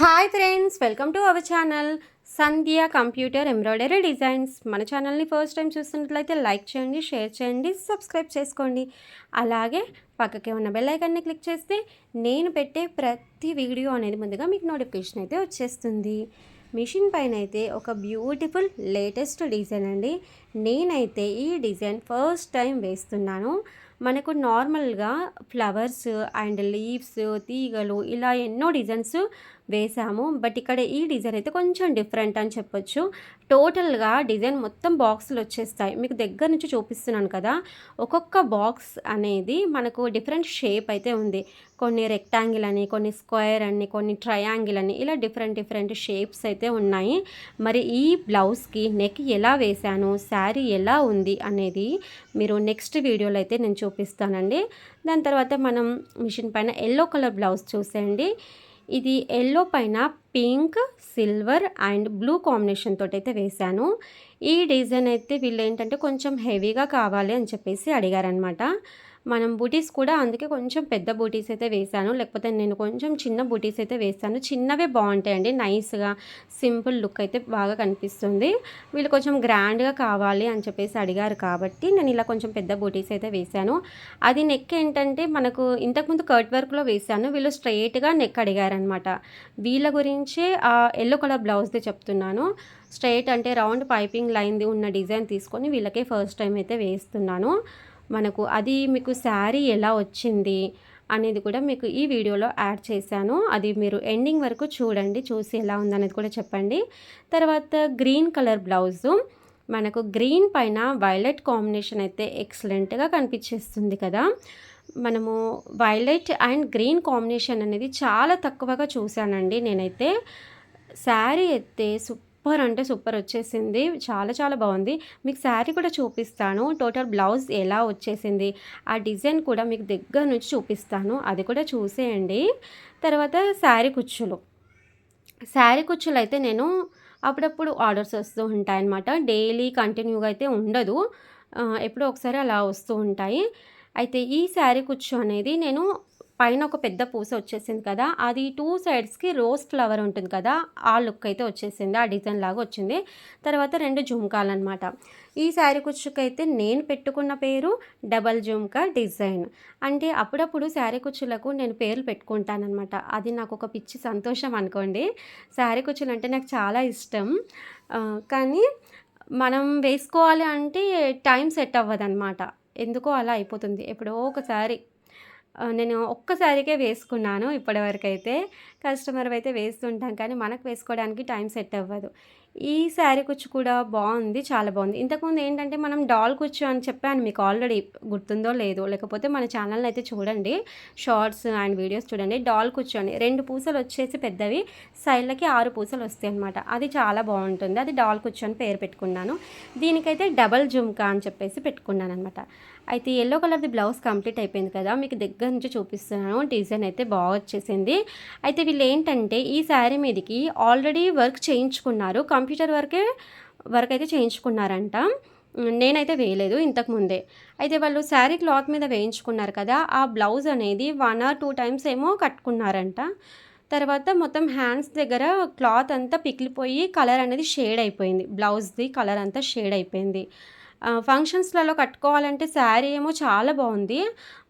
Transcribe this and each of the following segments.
Hi friends, welcome to our channel Sandhya computer embroidery designs. మన ఛానల్ని first time చూస్తున్నట్లయితే like చేయండి, share చేయండి, సబ్స్క్రైబ్ చేసుకోండి. అలాగే పక్కకే ఉన్న బెల్ ఐకాన్ని క్లిక్ చేస్తే నేను పెట్టే ప్రతి వీడియో అనేది ముందుగా మీకు నోటిఫికేషన్ అయితే వచ్చేస్తుంది. మిషన్ పైన అయితే ఒక బ్యూటిఫుల్ లేటెస్ట్ డిజైన్ అండి. నేనైతే ఈ డిజైన్ ఫస్ట్ టైం వేస్తున్నాను. మనకు నార్మల్గా ఫ్లవర్స్ అండ్ లీవ్స్, తీగలు ఇలా ఎన్నో డిజైన్స్ వేసాము. బట్ ఇక్కడ ఈ డిజైన్ అయితే కొంచెం డిఫరెంట్ అని చెప్పొచ్చు. టోటల్గా డిజైన్ మొత్తం బాక్సులు వచ్చేస్తాయి. మీకు దగ్గర నుంచి చూపిస్తున్నాను కదా, ఒక్కొక్క బాక్స్ అనేది మనకు డిఫరెంట్ షేప్ అయితే ఉంది. కొన్ని రెక్టాంగిల్ అని, కొన్ని స్క్వేర్ అని, కొన్ని ట్రయాంగిల్ అని, ఇలా డిఫరెంట్ షేప్స్ అయితే ఉన్నాయి. మరి ఈ బ్లౌజ్కి నెక్ ఎలా వేశాను, శారీ ఎలా ఉంది అనేది మీరు నెక్స్ట్ వీడియోలో అయితే నేను చూపిస్తానండి. దాని తర్వాత మనం మిషన్ పైన ఎల్లో కలర్ బ్లౌజ్ చూసేయండి. ఇది ఎల్లో పైన pink, silver and blue combination తోటి అయితే వేశాను. ఈ డిజైన్ అయితే వీళ్ళు ఏంటంటే కొంచెం హెవీగా కావాలి అని చెప్పేసి అడిగారనమాట. మనం బూటీస్ కూడా అందుకే కొంచెం పెద్ద బూటీస్ అయితే వేశాను, లేకపోతే నేను కొంచెం చిన్న బూటీస్ అయితే వేశాను. చిన్నవే బాగుంటాయండి, నైస్గా సింపుల్ లుక్ అయితే బాగా కనిపిస్తుంది. వీళ్ళు కొంచెం గ్రాండ్గా కావాలి అని చెప్పేసి అడిగారు కాబట్టి నేను ఇలా కొంచెం పెద్ద బూటీస్ అయితే వేశాను. అది నెక్ ఏంటంటే మనకు ఇంతకుముందు కర్ట్ వర్క్లో వేశాను, వీళ్ళు స్ట్రైట్గా నెక్ అడిగారనమాట. వీళ్ళ గురించే ఆ ఎల్లో కలర్ బ్లౌజ్ది చెప్తున్నాను. స్ట్రైట్ అంటే రౌండ్ పైపింగ్ లైన్ది ఉన్న డిజైన్ తీసుకొని వీళ్ళకే ఫస్ట్ టైం అయితే వేస్తున్నాను. మనకు అది మీకు శారీ ఎలా వచ్చింది అనేది కూడా మీకు ఈ వీడియోలో యాడ్ చేశాను. అది మీరు ఎండింగ్ వరకు చూడండి, చూసి ఎలా ఉందనేది కూడా చెప్పండి. తర్వాత గ్రీన్ కలర్ బ్లౌజు, మనకు గ్రీన్ పైన వైలెట్ కాంబినేషన్ అయితే ఎక్సలెంట్గా కనిపించేస్తుంది కదా. మనము వైలెట్ అండ్ గ్రీన్ కాంబినేషన్ అనేది చాలా తక్కువగా చూశానండి నేనైతే. శారీ అయితే సూపర్ అంటే సూపర్ వచ్చేసింది, చాలా బాగుంది. మీకు శారీ కూడా చూపిస్తాను, టోటల్ బ్లౌజ్ ఎలా వచ్చేసింది ఆ డిజైన్ కూడా మీకు దగ్గర నుంచి చూపిస్తాను, అది కూడా చూసేయండి. తర్వాత శారీ కుచ్చులు అయితే నేను అప్పుడప్పుడు ఆర్డర్స్ వస్తూ ఉంటాయన్నమాట. డైలీ కంటిన్యూగా అయితే ఉండదు, ఎప్పుడో ఒకసారి అలా వస్తూ ఉంటాయి. అయితే ఈ శారీ కుచ్చు అనేది నేను పైన ఒక పెద్ద పూస వచ్చేసింది కదా, అది 2 సైడ్స్కి రోజ్ ఫ్లవర్ ఉంటుంది కదా, ఆ లుక్ అయితే వచ్చేసింది, ఆ డిజైన్ లాగా వచ్చింది. తర్వాత 2 జుమ్కాలు అనమాట. ఈ శారీ కుచ్చుకైతే నేను పెట్టుకున్న పేరు డబల్ జుమ్కా డిజైన్. అంటే అప్పుడప్పుడు శారీ కుచ్చులకు నేను పేర్లు పెట్టుకుంటానమాట. అది నాకు ఒక పిచ్చి సంతోషం అనుకోండి. శారీ కుచ్చులు అంటే నాకు చాలా ఇష్టం. కానీ మనం వేసుకోవాలి అంటే టైం సెట్ అవ్వదన్నమాట. ఎందుకో అలా అయిపోతుంది. ఎప్పుడో ఒకసారి నేను ఒక్కసారికే వేసుకున్నాను ఇప్పటివరకైతే. కస్టమర్ అయితే వేస్తుంటాం కానీ మనకు వేసుకోవడానికి టైం సెట్ అవ్వదు. ఈ శారీ కుచ్చు కూడా బాగుంది, చాలా బాగుంది. ఇంతకుముందు ఏంటంటే మనం డాల్ కుచ్చు అని చెప్పాను మీకు, ఆల్రెడీ గుర్తుందో లేదో, లేకపోతే మన ఛానల్ని అయితే చూడండి, షార్ట్స్ అండ్ వీడియోస్ చూడండి. డాల్ కుచ్చు అని 2 పూసలు వచ్చేసి పెద్దవి, సైడ్లకి 6 పూసలు వస్తాయి అనమాట. అది చాలా బాగుంటుంది, అది డాల్ కుచ్చు అని పేరు పెట్టుకున్నాను. దీనికైతే డబల్ జుమ్కా అని చెప్పేసి పెట్టుకున్నాను అనమాట. అయితే ఎల్లో కలర్ది బ్లౌజ్ కంప్లీట్ అయిపోయింది కదా, మీకు దగ్గర నుంచి చూపిస్తున్నాను. డిజైన్ అయితే బాగా వచ్చేసింది. అయితే వీళ్ళు ఏంటంటే ఈ శారీ మీదకి ఆల్రెడీ వర్క్ చేయించుకున్నారు, కంప్యూటర్ వర్క్ అయితే చేయించుకున్నారంట. నేనైతే వేయలేదు ఇంతకుముందే. అయితే వాళ్ళు శారీ క్లాత్ మీద వేయించుకున్నారు కదా, ఆ బ్లౌజ్ అనేది 1 or 2 టైమ్స్ ఏమో కట్టుకున్నారంట. తర్వాత మొత్తం హ్యాండ్స్ దగ్గర క్లాత్ అంతా పికిలిపోయి కలర్ అనేది షేడ్ అయిపోయింది, బ్లౌజ్ది కలర్ అంతా షేడ్ అయిపోయింది. ఫంక్షన్స్లలో కట్టుకోవాలంటే శారీ ఏమో చాలా బాగుంది,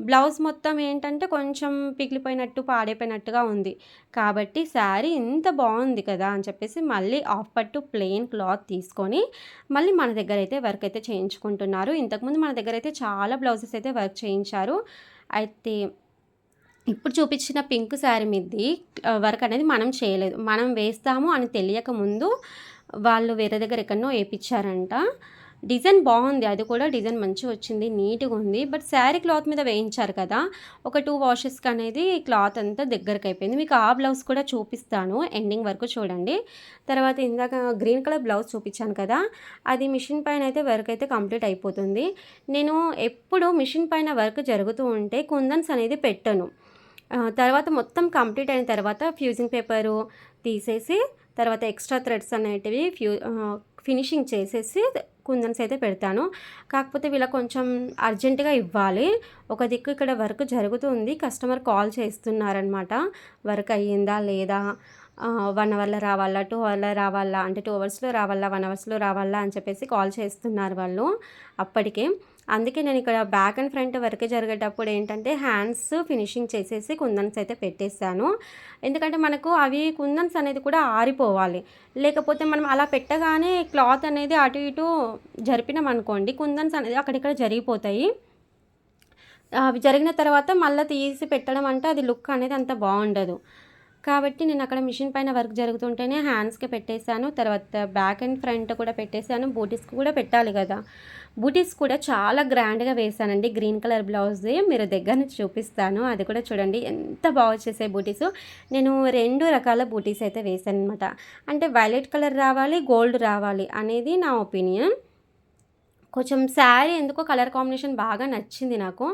బ్లౌజ్ మొత్తం ఏంటంటే కొంచెం పిగిలిపోయినట్టు, పాడైపోయినట్టుగా ఉంది. కాబట్టి శారీ ఇంత బాగుంది కదా అని చెప్పేసి మళ్ళీ హాఫ్ పట్టు ప్లెయిన్ క్లాత్ తీసుకొని మళ్ళీ మన దగ్గర అయితే వర్క్ అయితే చేయించుకుంటున్నారు. ఇంతకుముందు మన దగ్గర అయితే చాలా బ్లౌజెస్ అయితే వర్క్ చేయించారు. అయితే ఇప్పుడు చూపించిన పింక్ శారీ మీది వర్క్ అనేది మనం చేయలేదు, మనం వేస్తాము అని తెలియక ముందు వాళ్ళు వేరే దగ్గర ఎక్కడనో వేయించారంట. డిజైన్ బాగుంది, అది కూడా డిజైన్ మంచిగా వచ్చింది, నీట్గా ఉంది. బట్ శారీ క్లాత్ మీద వేయించారు కదా, ఒక 2 వాషెస్కి అనేది క్లాత్ అంతా దగ్గరకు అయిపోయింది. మీకు ఆ బ్లౌజ్ కూడా చూపిస్తాను, ఎండింగ్ వరకు చూడండి. తర్వాత ఇందాక గ్రీన్ కలర్ బ్లౌజ్ చూపించాను కదా, అది మిషన్ పైన అయితే వర్క్ అయితే కంప్లీట్ అయిపోతుంది. నేను ఎప్పుడు మిషన్ పైన వర్క్ జరుగుతూ ఉంటే కుందన్స్ అనేది పెట్టను. తర్వాత మొత్తం కంప్లీట్ అయిన తర్వాత ఫ్యూజింగ్ పేపరు తీసేసి తర్వాత ఎక్స్ట్రా థ్రెడ్స్ అనేటివి ఫినిషింగ్ చేసేసి కుందన్స్ అయితే పెడతాను. కాకపోతే వీళ్ళ కొంచెం అర్జెంటుగా ఇవ్వాలి. ఒక దిక్కు ఇక్కడ వర్క్ జరుగుతుంది, కస్టమర్ కాల్ చేస్తున్నారనమాట, వర్క్ అయ్యిందా లేదా 1 అవర్‌లో రావాలా, 2 అవర్‌లో రావాలా, అంటే 2 అవర్స్‌లో రావాలా, 1 అవర్స్‌లో రావాలా అని చెప్పేసి కాల్ చేస్తున్నారు వాళ్ళు అప్పటికే. అందుకే నేను ఇక్కడ బ్యాక్ అండ్ ఫ్రంట్ వర్క్ జరిగేటప్పుడు ఏంటంటే హ్యాండ్స్ ఫినిషింగ్ చేసేసి కుందన్స్ అయితే పెట్టేసాను. ఎందుకంటే మనకు అవి కుందన్స్ అనేది కూడా ఆరిపోవాలి. లేకపోతే మనం అలా పెట్టగానే క్లాత్ అనేది అటు ఇటు జరిపినామనుకోండి కుందన్స్ అనేది అక్కడిక్కడ జరిగిపోతాయి. అవి జరిగిన తర్వాత మళ్ళీ తీసి పెట్టడం అంటే అది లుక్ అనేది అంత బాగుండదు. కాబట్టి నేను అక్కడ మిషన్ పైన వర్క్ జరుగుతుంటేనే హ్యాండ్స్‌కి పెట్టేశాను. తర్వాత బ్యాక్ అండ్ ఫ్రంట్ కూడా పెట్టేశాను. బూటీస్‌కి కూడా పెట్టాలి కదా! బూటీస్ కూడా చాలా గ్రాండ్‌గా వేశానండి. గ్రీన్ కలర్ బ్లౌజ్‌ది మీరు దగ్గర నుంచి చూపిస్తాను. అది కూడా చూడండి ఎంత బాగా వచ్చేసాయి బూటీసు. నేను 2 రకాల బూటీస్ అయితే వేశాననమాట. అంటే వైలెట్ కలర్ రావాలి, గోల్డ్ రావాలి అనేది నా ఒపీనియన్. కొంచెం శారీ ఎందుకో కలర్ కాంబినేషన్ బాగా నచ్చింది నాకు.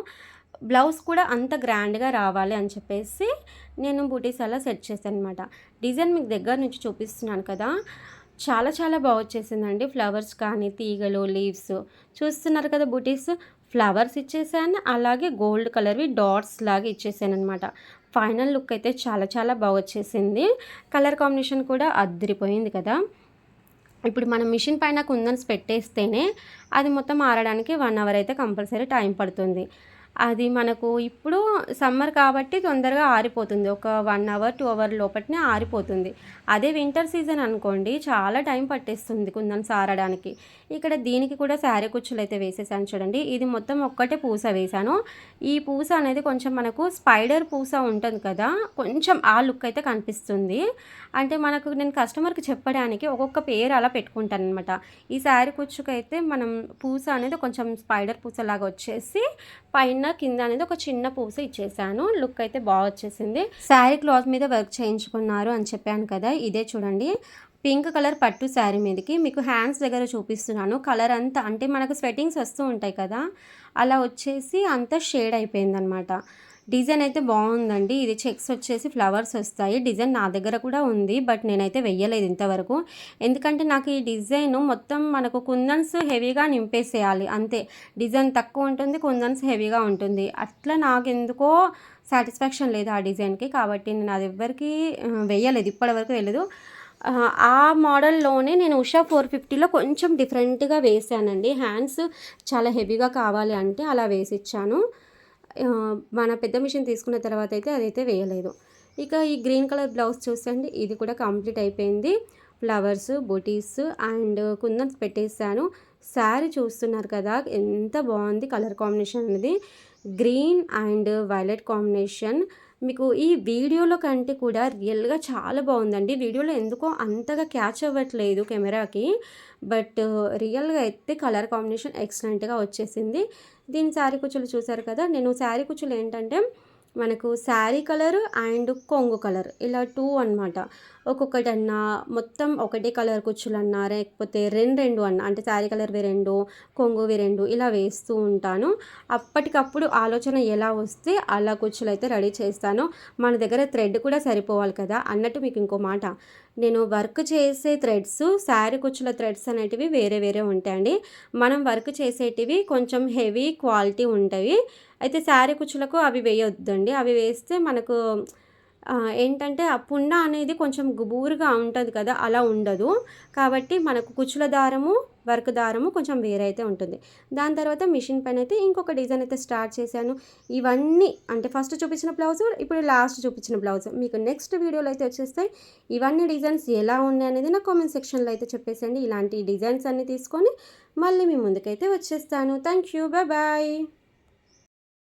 బ్లౌజ్ కూడా అంత గ్రాండ్‌గా రావాలి అని చెప్పేసి నేను బూటీస్ అలా సెట్ చేశాననమాట. డిజైన్ మీకు దగ్గర నుంచి చూపిస్తున్నాను కదా! చాలా చాలా బాగా వచ్చేసిందండి. ఫ్లవర్స్ కానీ, తీగలు, లీవ్స్ చూస్తున్నారు కదా బూటీస్. ఫ్లవర్స్ ఇచ్చేసాను. అలాగే గోల్డ్ కలర్‌వి డాట్స్ లాగా ఇచ్చేసాననమాట. ఫైనల్ లుక్ అయితే చాలా చాలా బాగా వచ్చేసింది. కలర్ కాంబినేషన్ కూడా అద్దిరిపోయింది కదా! ఇప్పుడు మనం మిషన్ పైన కుందన్స్ పెట్టేస్తేనే అది మొత్తం ఆరడానికి 1 అవర్ అయితే కంపల్సరీ టైం పడుతుంది. అది మనకు ఇప్పుడు సమ్మర్ కాబట్టి తొందరగా ఆరిపోతుంది. ఒక 1 అవర్, 2 అవర్ లోపటనే ఆరిపోతుంది. అదే వింటర్ సీజన్ అనుకోండి చాలా టైం పట్టేస్తుంది కుందన్స్ ఆరడానికి. ఇక్కడ దీనికి కూడా శారీ కుచ్చులు అయితే వేసేసాను చూడండి. ఇది మొత్తం ఒక్కటే పూస వేశాను. ఈ పూస అనేది కొంచెం మనకు స్పైడర్ పూస ఉంటుంది కదా! కొంచెం ఆ లుక్ అయితే కనిపిస్తుంది. అంటే మనకు నేను కస్టమర్‌కి చెప్పడానికి ఒక్కొక్క పేరు అలా పెట్టుకుంటాననమాట. ఈ శారీ కుచ్చుకైతే మనం పూస అనేది కొంచెం స్పైడర్ పూసలాగా వచ్చేసి పైన కింద అనేది ఒక చిన్న పూస ఇచ్చేసాను. లుక్ అయితే బాగా వచ్చేసింది. శారీ క్లాత్ మీద వర్క్ చేయించుకున్నారు అని చెప్పాను కదా! ఇదే చూడండి. పింక్ కలర్ పట్టు శారీ మీదకి మీకు హ్యాండ్స్ దగ్గర చూపిస్తున్నాను. కలర్ అంతా అంటే మనకు స్వెట్టింగ్స్ వస్తూ ఉంటాయి కదా! అలా వచ్చేసి అంతా షేడ్ అయిపోయిందనమాట. డిజైన్ అయితే బాగుందండి. ఇది చెక్స్ వచ్చేసి ఫ్లవర్స్ వస్తాయి. డిజైన్ నా దగ్గర కూడా ఉంది. బట్ నేనైతే వెయ్యలేదు ఇంతవరకు. ఎందుకంటే నాకు ఈ డిజైన్ మొత్తం మనకు కుందన్స్ హెవీగా నింపేసేయాలి అంతే. డిజైన్ తక్కువ ఉంటుంది, కుందన్స్ హెవీగా ఉంటుంది. అట్లా నాకెందుకో సాటిస్ఫాక్షన్ లేదు ఆ డిజైన్‌కి. కాబట్టి నేను అది ఎవ్వరికీ వెయ్యలేదు. ఇప్పటివరకు వేయలేదు. ఆ మోడల్‌లోనే నేను ఉషా 450లో కొంచెం డిఫరెంట్‌గా వేశానండి. హ్యాండ్స్ చాలా హెవీగా కావాలి అంటే అలా వేసిచ్చాను. మన పెద్ద మిషన్ తీసుకున్న తర్వాత అయితే అదైతే వేయలేదు. ఇక ఈ గ్రీన్ కలర్ బ్లౌజ్ చూసండి. ఇది కూడా కంప్లీట్ అయిపోయింది. ఫ్లవర్స్, బూటీస్ అండ్ కుందన్స్ పెట్టేసాను. శారీ చూస్తున్నారు కదా! ఎంత బాగుంది కలర్ కాంబినేషన్ అనేది. Green and violet combination. మీకు ఈ వీడియోలో కంటే కూడా రియల్‌గా చాలా బాగుందండి. వీడియోలో ఎందుకో అంతగా క్యాచ్ అవ్వట్లేదు కెమెరాకి. బట్ రియల్‌గా అయితే కలర్ కాంబినేషన్ ఎక్సలెంట్‌గా వచ్చేసింది. దీని శారీ కుచ్చులు చూసారు కదా! నేను శారీ కుచ్చులు ఏంటంటే మనకు శారీ కలర్ అండ్ కొంగు కలర్ ఇలా 2 అనమాట. ఒక్కొక్కటన్నా మొత్తం ఒకటే కలర్ కుచ్చులన్నా లేకపోతే 2 అన్నా అంటే శారీ కలర్‌వి 2, కొంగువి 2 ఇలా వేస్తూ ఉంటాను. అప్పటికప్పుడు ఆలోచన ఎలా వస్తే అలా కుచ్చులైతే రెడీ చేస్తాను. మన దగ్గర థ్రెడ్ కూడా సరిపోవాలి కదా! అన్నట్టు మీకు ఇంకో మాట. నేను వర్క్ చేసే థ్రెడ్స్, శారీ కుచ్చుల థ్రెడ్స్ అనేటివి వేరే వేరే ఉంటాయండి. మనం వర్క్ చేసేటివి కొంచెం హెవీ క్వాలిటీ ఉంటాయి. అయితే శారీ కుచ్చులకు అవి వేయొద్దండి. అవి వేస్తే మనకు ఏంటంటే ఆ పుండ అనేది కొంచెం గుబురుగా ఉంటది కదా! అలా ఉండదు. కాబట్టి మనకు కుచ్చుల దారము, వర్క్ దారము కొంచెం వేరే అయితే ఉంటుంది. దాని తర్వాత మిషన్ పైన అయితే ఇంకొక డిజైన్ అయితే స్టార్ట్ చేశాను. ఇవన్నీ అంటే ఫస్ట్ చూపించిన బ్లౌజు, ఇప్పుడు లాస్ట్ చూపించిన బ్లౌజు మీకు నెక్స్ట్ వీడియోలో అయితే వచ్చేస్తాయి. ఇవన్నీ డిజైన్స్ ఎలా ఉన్నాయి అనేది నా కామెంట్ సెక్షన్‌లో అయితే చెప్పేసేయండి. ఇలాంటి డిజైన్స్ అన్నీ తీసుకొని మళ్ళీ మీ ముందుకైతే వచ్చేస్తాను. Thank you. Bye bye.